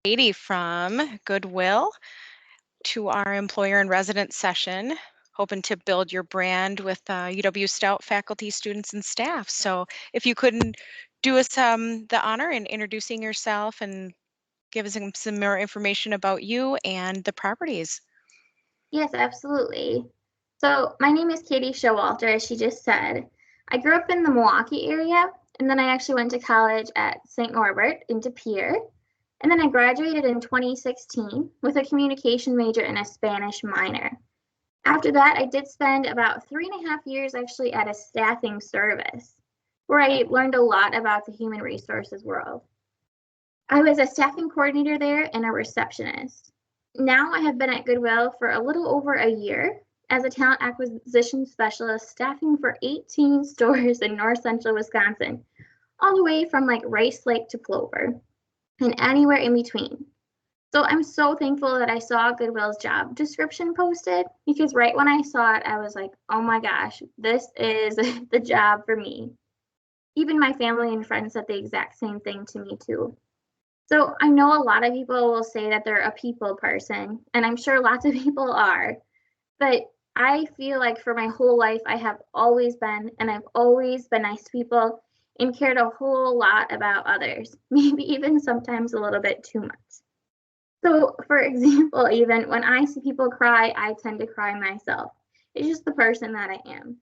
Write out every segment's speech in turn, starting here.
Katie from Goodwill to our employer and resident session, hoping to build your brand with UW Stout faculty, students, and staff. So if you couldn't do us the honor in introducing yourself and give us some more information about you and the properties. Yes, absolutely. So my name is Katie Showalter, as she just said. I grew up in the Milwaukee area, and then I actually went to college at St. Norbert in De Pere. And then I graduated in 2016 with a communication major and a Spanish minor. After that, I did spend about 3.5 years actually at a staffing service, where I learned a lot about the human resources world. I was a staffing coordinator there and a receptionist. Now I have been at Goodwill for a little over a year as a talent acquisition specialist, staffing for 18 stores in north central Wisconsin, all the way from like Rice Lake to Plover and anywhere in between. So I'm so thankful that I saw Goodwill's job description posted, because right when I saw it, I was like, oh my gosh, this is the job for me. Even my family and friends said the exact same thing to me too. So I know a lot of people will say that they're a people person, and I'm sure lots of people are, but I feel like for my whole life, I have always been, and I've always been nice to people and cared a whole lot about others, maybe even sometimes a little bit too much. So, for example, even when I see people cry, I tend to cry myself. It's just the person that I am.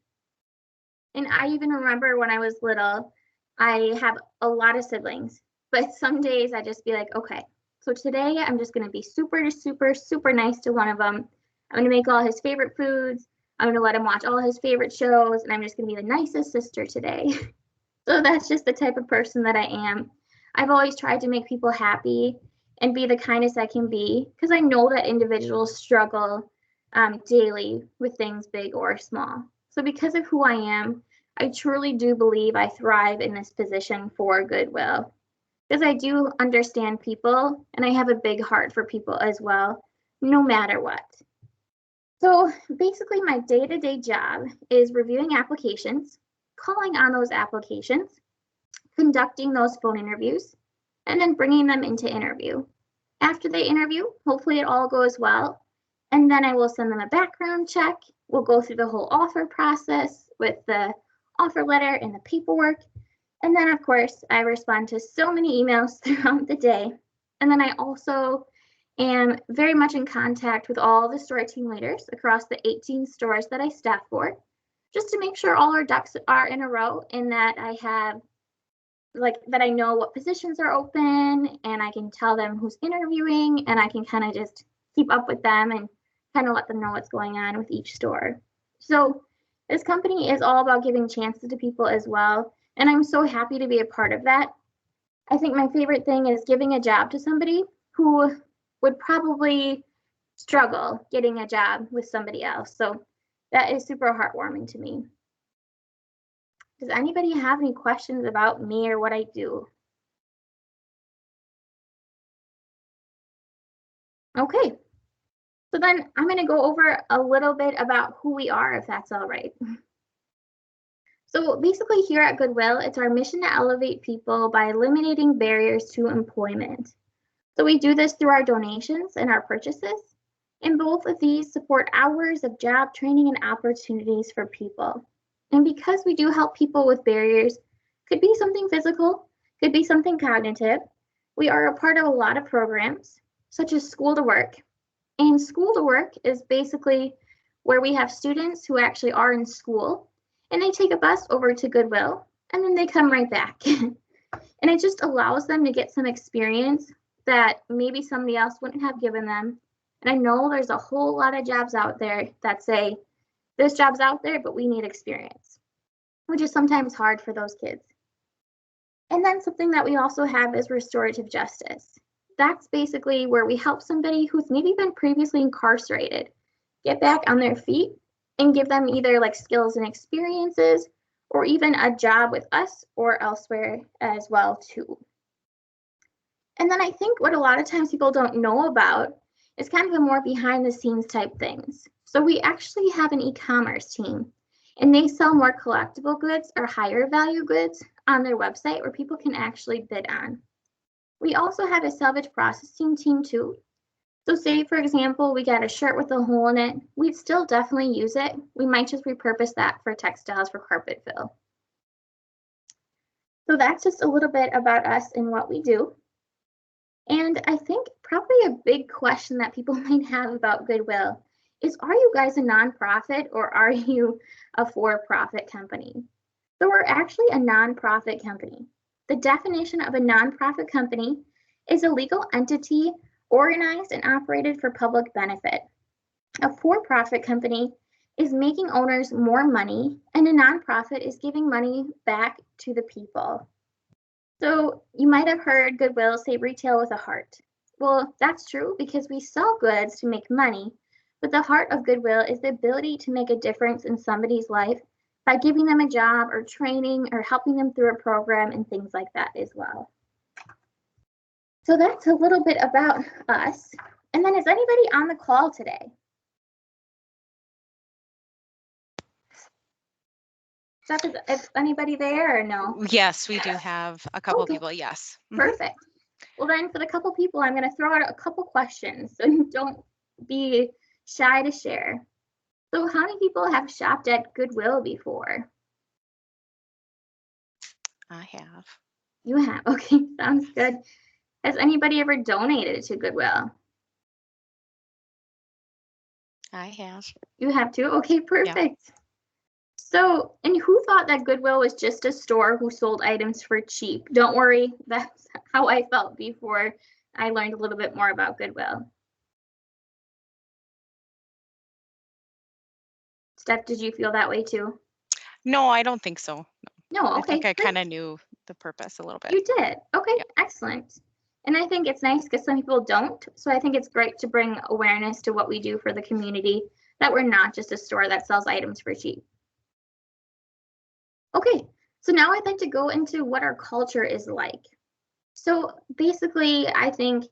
And I even remember when I was little, I have a lot of siblings, but some days I just be like, okay, so today I'm just going to be super, super, super nice to one of them. I'm going to make all his favorite foods. I'm going to let him watch all his favorite shows, and I'm just going to be the nicest sister today. So that's just the type of person that I am. I've always tried to make people happy and be the kindest I can be, because I know that individuals struggle daily with things big or small. So because of who I am, I truly do believe I thrive in this position for Goodwill, because I do understand people and I have a big heart for people as well, no matter what. So basically, my day-to-day job is reviewing applications, calling on those applications, conducting those phone interviews, and then bringing them into interview. After they interview, hopefully it all goes well, and then I will send them a background check. We'll go through the whole offer process with the offer letter and the paperwork. And then, of course, I respond to so many emails throughout the day. And then I also am very much in contact with all the store team leaders across the 18 stores that I staff for, just to make sure all our ducks are in a row and that I have that I know what positions are open, and I can tell them who's interviewing, and I can kind of just keep up with them and kind of let them know what's going on with each store. So this company is all about giving chances to people as well, and I'm so happy to be a part of that. I think my favorite thing is giving a job to somebody who would probably struggle getting a job with somebody else. So that is super heartwarming to me. Does anybody have any questions about me or what I do? Okay, so then I'm going to go over a little bit about who we are, if that's all right. So basically here at Goodwill, it's our mission to elevate people by eliminating barriers to employment. So we do this through our donations and our purchases, and both of these support hours of job training and opportunities for people. And because we do help people with barriers, could be something physical, could be something cognitive, we are a part of a lot of programs, such as School to Work. And School to Work is basically where we have students who actually are in school, and they take a bus over to Goodwill, and then they come right back. And it just allows them to get some experience that maybe somebody else wouldn't have given them. And I know there's a whole lot of jobs out there that say, this job's out there, but we need experience, which is sometimes hard for those kids. And then something that we also have is restorative justice. That's basically where we help somebody who's maybe been previously incarcerated get back on their feet and give them either like skills and experiences or even a job with us or elsewhere as well too. And then I think what a lot of times people don't know about is kind of the more behind the scenes type things. So we actually have an e-commerce team, and they sell more collectible goods or higher value goods on their website where people can actually bid on. We also have a salvage processing team too. So say, for example, we got a shirt with a hole in it, we'd still definitely use it. We might just repurpose that for textiles for carpet fill. So that's just a little bit about us and what we do. And I think probably a big question that people might have about Goodwill is, are you guys a nonprofit or are you a for-profit company? So we're actually a nonprofit company. The definition of a nonprofit company is a legal entity organized and operated for public benefit. A for-profit company is making owners more money, and a nonprofit is giving money back to the people. So you might have heard Goodwill say retail with a heart. Well, that's true because we sell goods to make money, but the heart of Goodwill is the ability to make a difference in somebody's life by giving them a job or training or helping them through a program and things like that as well. So that's a little bit about us. And then is anybody on the call today? Steph, is anybody there or no? Yes, we do have a couple Okay. people. Yes. Perfect. Well, then for the couple people, I'm going to throw out a couple questions, so don't be shy to share. So how many people have shopped at Goodwill before? I have. You have. Okay, sounds good. Has anybody ever donated to Goodwill? I have. You have too? Okay, perfect. So, and who thought that Goodwill was just a store who sold items for cheap? Don't worry, that's how I felt before I learned a little bit more about Goodwill. Steph, did you feel that way too? No, I don't think so. No, I okay, think I great. kind of knew the purpose a little bit. You did. Okay, Yep. excellent. And I think it's nice because some people don't. So I think it's great to bring awareness to what we do for the community, that we're not just a store that sells items for cheap. Okay, so now I'd like to go into what our culture is like. So basically, I think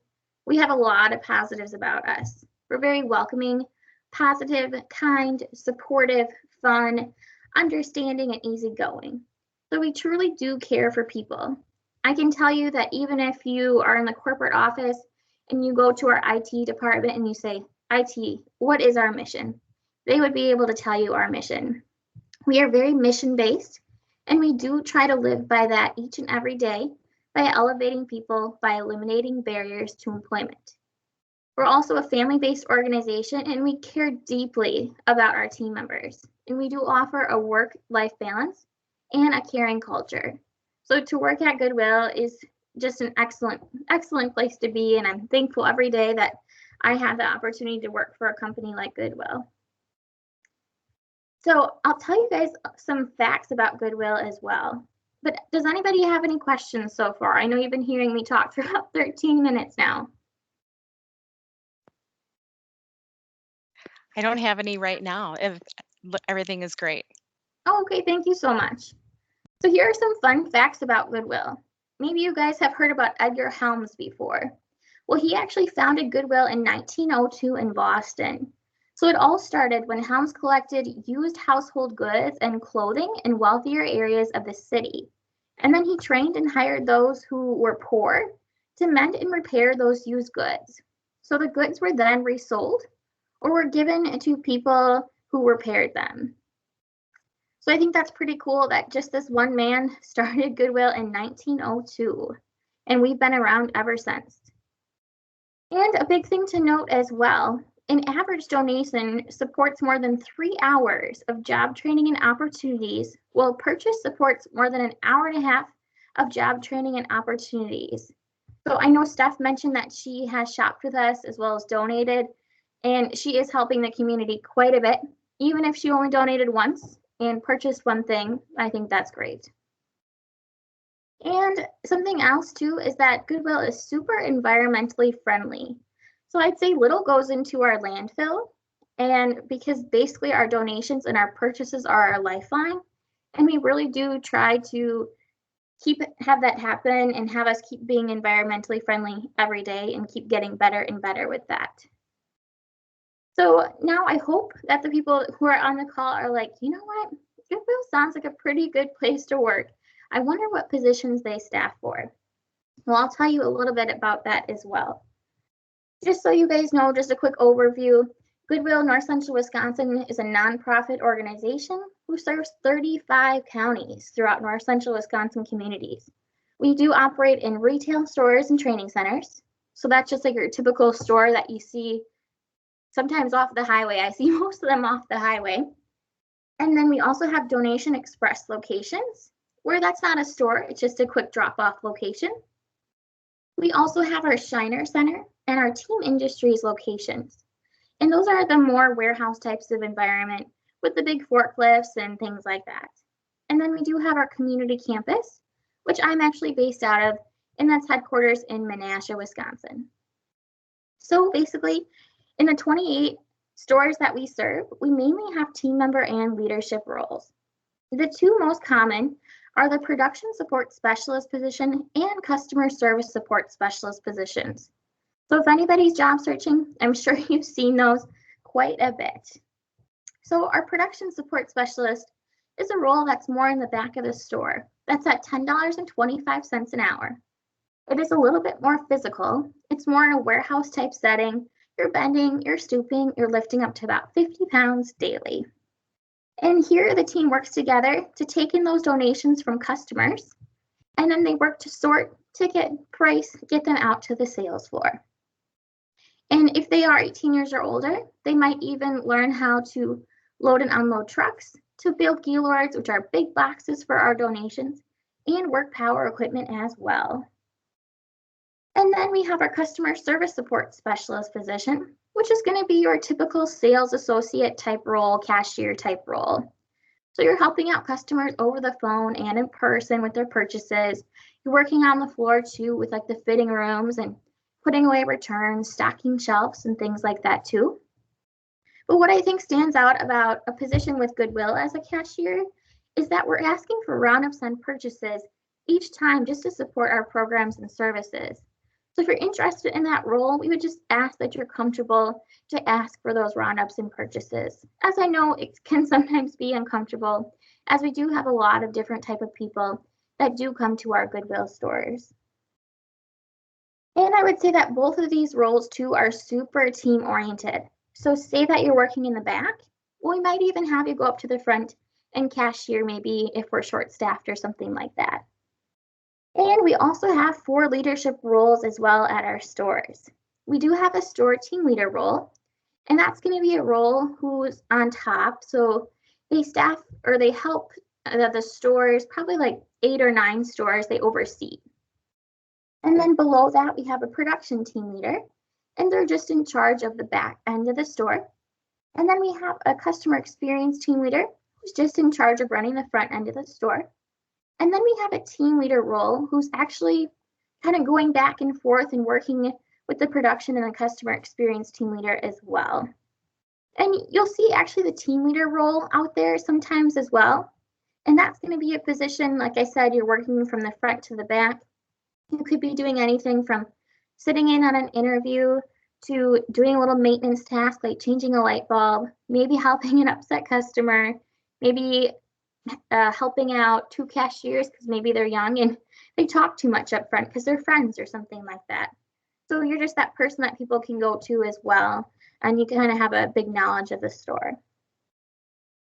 we have a lot of positives about us. We're very welcoming, positive, kind, supportive, fun, understanding, and easygoing. So we truly do care for people. I can tell you that even if you are in the corporate office and you go to our IT department and you say, IT, what is our mission? They would be able to tell you our mission. We are very mission based, and we do try to live by that each and every day by elevating people by eliminating barriers to employment. We're also a family-based organization, and we care deeply about our team members. And we do offer a work-life balance and a caring culture. So to work at Goodwill is just an excellent place to be, and I'm thankful every day that I have the opportunity to work for a company like Goodwill. So I'll tell you guys some facts about Goodwill as well. But does anybody have any questions so far? I know you've been hearing me talk for about 13 minutes now. I don't have any right now. Everything is great. Oh, okay, thank you so much. So here are some fun facts about Goodwill. Maybe you guys have heard about Edgar Helms before. Well, he actually founded Goodwill in 1902 in Boston. So it all started when Helms collected used household goods and clothing in wealthier areas of the city. And then he trained and hired those who were poor to mend and repair those used goods. So the goods were then resold or were given to people who repaired them. So I think that's pretty cool that just this one man started Goodwill in 1902, and we've been around ever since. And a big thing to note as well, an average donation supports more than 3 hours of job training and opportunities, while purchase supports more than an hour and a half of job training and opportunities. So I know Steph mentioned that she has shopped with us as well as donated, and she is helping the community quite a bit. Even if she only donated once and purchased one thing, I think that's great. And something else too is that Goodwill is super environmentally friendly. So I'd say little goes into our landfill, and because basically our donations and our purchases are our lifeline, and we really do try to have that happen and have us keep being environmentally friendly every day and keep getting better and better with that. So now I hope that the people who are on the call are like, you know what? Goodwill sounds like a pretty good place to work. I wonder what positions they staff for. Well, I'll tell you a little bit about that as well. Just so you guys know, just a quick overview. Goodwill North Central Wisconsin is a nonprofit organization who serves 35 counties throughout North Central Wisconsin communities. We do operate in retail stores and training centers. So that's just like your typical store that you see sometimes off the highway. I see most of them off the highway. And then we also have Donation Express locations, where that's not a store, it's just a quick drop-off location. We also have our Shiner Center and our Team Industries locations. And those are the more warehouse types of environment with the big forklifts and things like that. And then we do have our community campus, which I'm actually based out of, and that's headquarters in Menasha, Wisconsin. So basically, in the 28 stores that we serve, we mainly have team member and leadership roles. The two most common are the production support specialist position and customer service support specialist positions. So if anybody's job searching, I'm sure you've seen those quite a bit. So our production support specialist is a role that's more in the back of the store. That's at $10.25 an hour. It is a little bit more physical. It's more in a warehouse type setting. You're bending, you're stooping, you're lifting up to about 50 pounds daily. And here the team works together to take in those donations from customers, and then they work to sort, ticket, price, get them out to the sales floor. And if they are 18 years or older, they might even learn how to load and unload trucks, to build gaylords, which are big boxes for our donations, and work power equipment as well. And then we have our customer service support specialist position, which is going to be your typical sales associate type role, cashier type role. So you're helping out customers over the phone and in person with their purchases. You're working on the floor too with like the fitting rooms and putting away returns, stocking shelves and things like that too. But what I think stands out about a position with Goodwill as a cashier is that we're asking for roundups on purchases each time just to support our programs and services. So if you're interested in that role, we would just ask that you're comfortable to ask for those roundups and purchases. As I know, it can sometimes be uncomfortable, as we do have a lot of different type of people that do come to our Goodwill stores. And I would say that both of these roles too are super team oriented. So say that you're working in the back, well, we might even have you go up to the front and cashier maybe if we're short staffed or something like that. And we also have 4 leadership roles as well at our stores. We do have a store team leader role, and that's going to be a role who's on top. So they staff or they help the stores, probably like 8 or 9 stores they oversee. And then below that, we have a production team leader, and they're just in charge of the back end of the store. And then we have a customer experience team leader who's just in charge of running the front end of the store. And then we have a team leader role who's actually kind of going back and forth and working with the production and the customer experience team leader as well. And you'll see actually the team leader role out there sometimes as well. And that's going to be a position, like I said, you're working from the front to the back. You could be doing anything from sitting in on an interview to doing a little maintenance task like changing a light bulb, maybe helping an upset customer, maybe helping out 2 cashiers because maybe they're young and they talk too much up front because they're friends or something like that. So you're just that person that people can go to as well, and you kind of have a big knowledge of the store.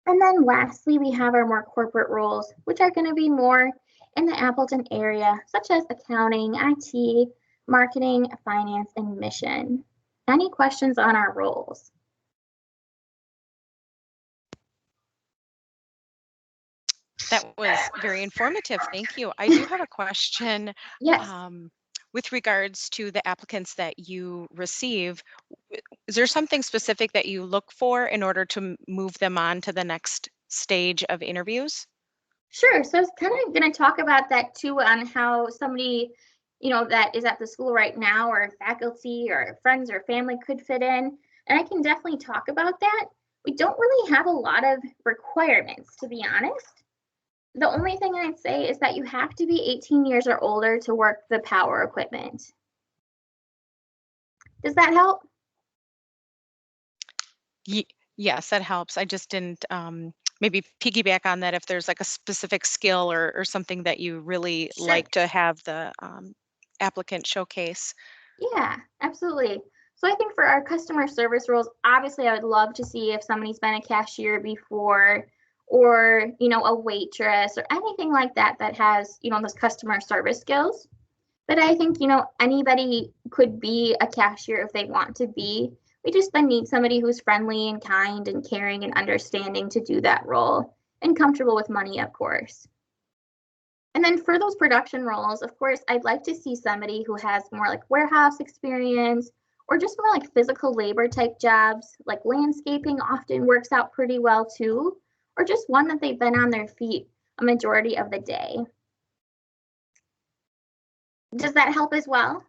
And then lastly, we have our more corporate roles, which are going to be more in the Appleton area, such as accounting, IT, marketing, finance, and mission. Any questions on our roles? That was very informative. Thank you. I do have a question. Yes. With regards to the applicants that you receive, is there something specific that you look for in order to move them on to the next stage of interviews? Sure. So I was kind of going to talk about that too, on how somebody, that is at the school right now or faculty or friends or family could fit in. And I can definitely talk about that. We don't really have a lot of requirements, to be honest. The only thing I'd say is that you have to be 18 years or older to work the power equipment. Does that help? Yes, that helps. I just didn't maybe piggyback on that if there's like a specific skill or something that you really Sure. like to have the applicant showcase. Yeah, absolutely. So I think for our customer service roles, obviously I would love to see if somebody's been a cashier before or, a waitress or anything like that that has, those customer service skills. But I think, anybody could be a cashier if they want to be. We just then need somebody who's friendly and kind and caring and understanding to do that role and comfortable with money, of course. And then for those production roles, of course, I'd like to see somebody who has more like warehouse experience or just more like physical labor type jobs, like landscaping often works out pretty well too, or just one that they've been on their feet a majority of the day. Does that help as well?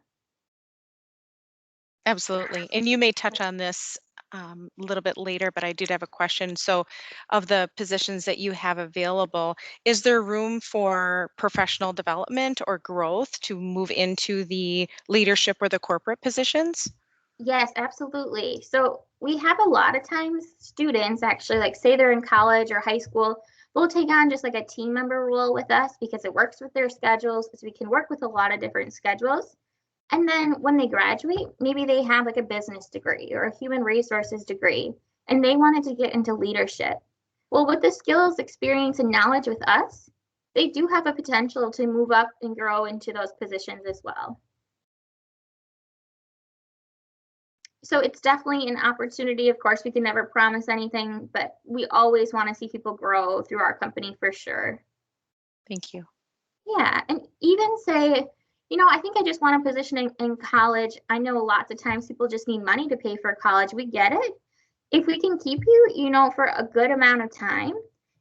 Absolutely. And you may touch on this a little bit later, but I did have a question. So, of the positions that you have available, is there room for professional development or growth to move into the leadership or the corporate positions? Yes, absolutely. So we have a lot of times students actually, like say they're in college or high school, they'll take on just like a team member role with us because it works with their schedules, because we can work with a lot of different schedules. And then when they graduate, maybe they have like a business degree or a human resources degree, and they wanted to get into leadership. Well, with the skills, experience, and knowledge with us, they do have a potential to move up and grow into those positions as well. So it's definitely an opportunity. Of course, we can never promise anything, but we always want to see people grow through our company for sure. Thank you. Yeah, and even say, I think I just want a position in college. I know lots of times people just need money to pay for college. We get it. If we can keep you, for a good amount of time,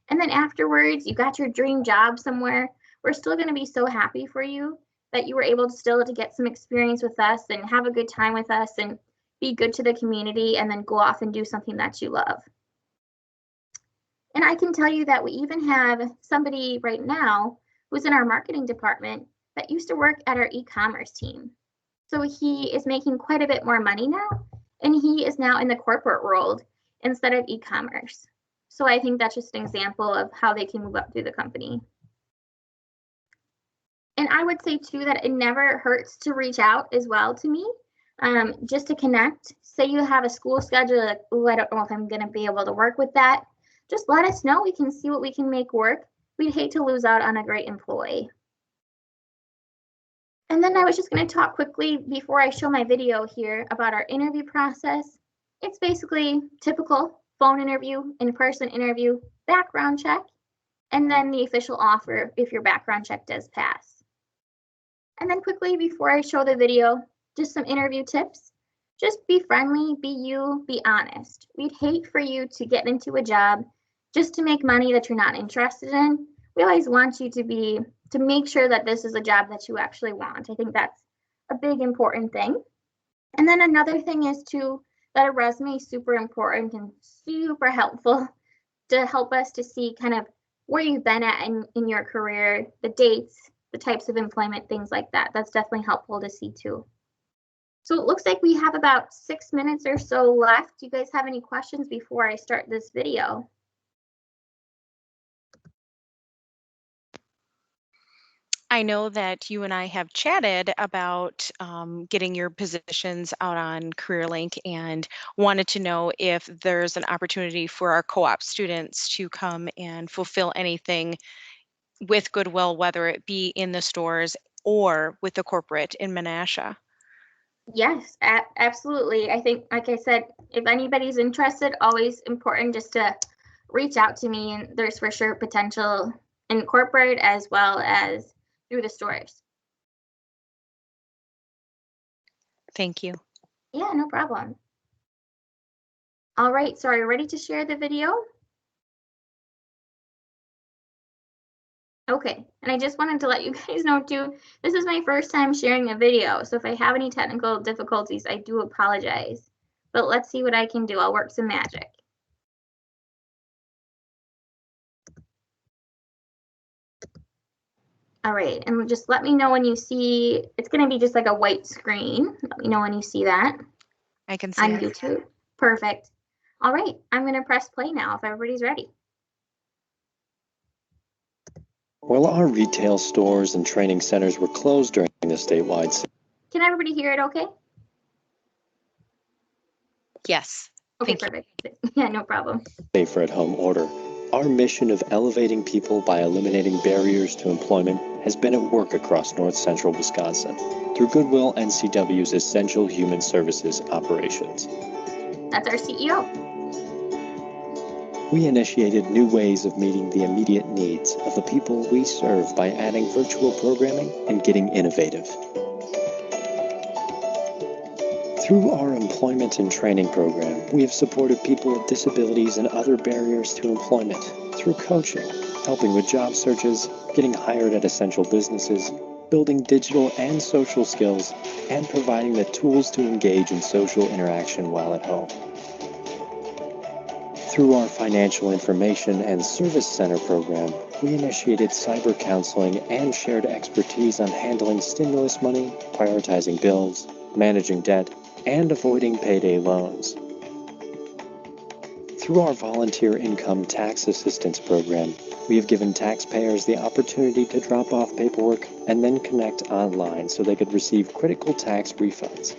and then afterwards you got your dream job somewhere, we're still going to be so happy for you that you were able to still to get some experience with us and have a good time with us and be good to the community and then go off and do something that you love. And I can tell you that we even have somebody right now who's in our marketing department that used to work at our e-commerce team. So he is making quite a bit more money now, and he is now in the corporate world instead of e-commerce. So I think that's just an example of how they can move up through the company. And I would say too that it never hurts to reach out as well to me, just to connect. Say you have a school schedule, like, oh, I don't know if I'm going to be able to work with that. Just let us know. We can see what we can make work. We'd hate to lose out on a great employee. And then I was just going to talk quickly before I show my video here about our interview process. It's basically typical phone interview, in-person interview, background check, and then the official offer if your background check does pass. And then quickly before I show the video, just some interview tips. Just be friendly, be you, be honest. We'd hate for you to get into a job just to make money that you're not interested in. We always want you to make sure that this is a job that you actually want. I think that's a big important thing. And then another thing is too that a resume is super important and super helpful to help us to see kind of where you've been at in your career, the dates, the types of employment, things like that. That's definitely helpful to see too. So it looks like we have about 6 minutes or so left. Do you guys have any questions before I start this video? I know that you and I have chatted about getting your positions out on CareerLink and wanted to know if there's an opportunity for our co-op students to come and fulfill anything with Goodwill, whether it be in the stores or with the corporate in Menasha. Yes, absolutely. I think, like I said, if anybody's interested, always important just to reach out to me, and there's for sure potential in corporate as well as through the stores. Thank you. Yeah, no problem. All right, so are you ready to share the video? Okay, and I just wanted to let you guys know too, this is my first time sharing a video, so if I have any technical difficulties, I do apologize. But let's see what I can do. I'll work some magic. All right, and just let me know when you see, it's gonna be just like a white screen. Let me know when you see that I can see on it. YouTube. Perfect. All right, I'm gonna press play now if everybody's ready. While our retail stores and training centers were closed during the statewide. Can everybody hear it okay? Yes. Okay, Thank you. perfect. Yeah, no problem. Safer at home order, our mission of elevating people by eliminating barriers to employment has been at work across north central Wisconsin through Goodwill NCW's essential human services operations. That's our CEO. We initiated new ways of meeting the immediate needs of the people we serve by adding virtual programming and getting innovative. Through our employment and training program, we have supported people with disabilities and other barriers to employment through coaching, helping with job searches, getting hired at essential businesses, building digital and social skills, and providing the tools to engage in social interaction while at home. Through our Financial Information and Service Center program, we initiated cyber counseling and shared expertise on handling stimulus money, prioritizing bills, managing debt, and avoiding payday loans. Through our Volunteer Income Tax Assistance Program, we have given taxpayers the opportunity to drop off paperwork and then connect online so they could receive critical tax refunds.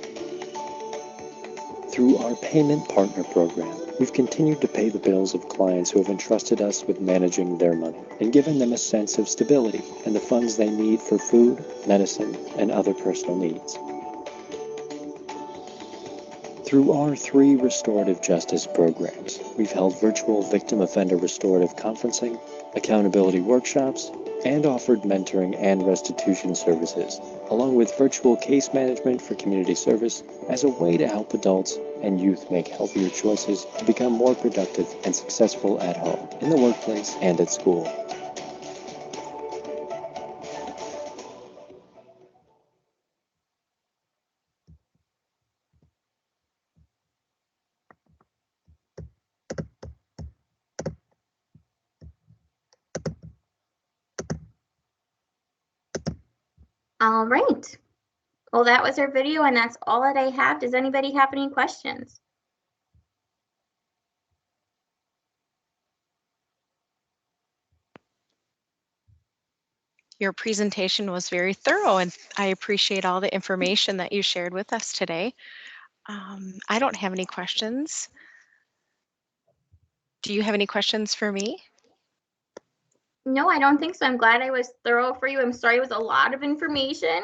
Through our Payment Partner Program, we've continued to pay the bills of clients who have entrusted us with managing their money and given them a sense of stability and the funds they need for food, medicine, and other personal needs. Through our 3 restorative justice programs, we've held virtual victim offender restorative conferencing, accountability workshops, and offered mentoring and restitution services, along with virtual case management for community service as a way to help adults and youth make healthier choices to become more productive and successful at home, in the workplace, and at school. All right. Well, that was our video, and that's all that I have. Does anybody have any questions? Your presentation was very thorough, and I appreciate all the information that you shared with us today. I don't have any questions. Do you have any questions for me? No, I don't think so. I'm glad I was thorough for you. I'm sorry it was a lot of information,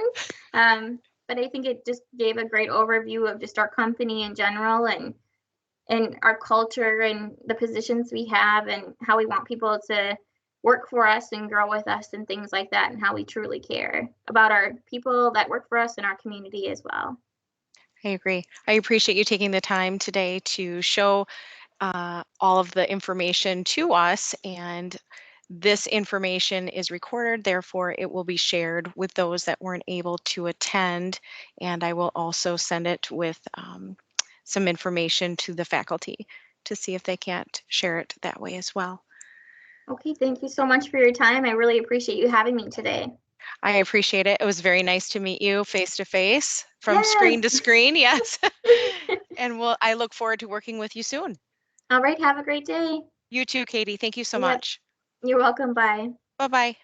but I think it just gave a great overview of just our company in general and our culture and the positions we have and how we want people to work for us and grow with us and things like that, and how we truly care about our people that work for us and our community as well. I agree. I appreciate you taking the time today to show all of the information to us, and this information is recorded, therefore it will be shared with those that weren't able to attend, and I will also send it with some information to the faculty to see if they can't share it that way as well. Okay, thank you so much for your time. I really appreciate you having me today. I appreciate it. It was very nice to meet you face to face from screen to Yes. screen. Yes. And I look forward to working with you soon. All right, have a great day. You too, Katie. Thank you so Yep, much. you're welcome. Bye. Bye-bye.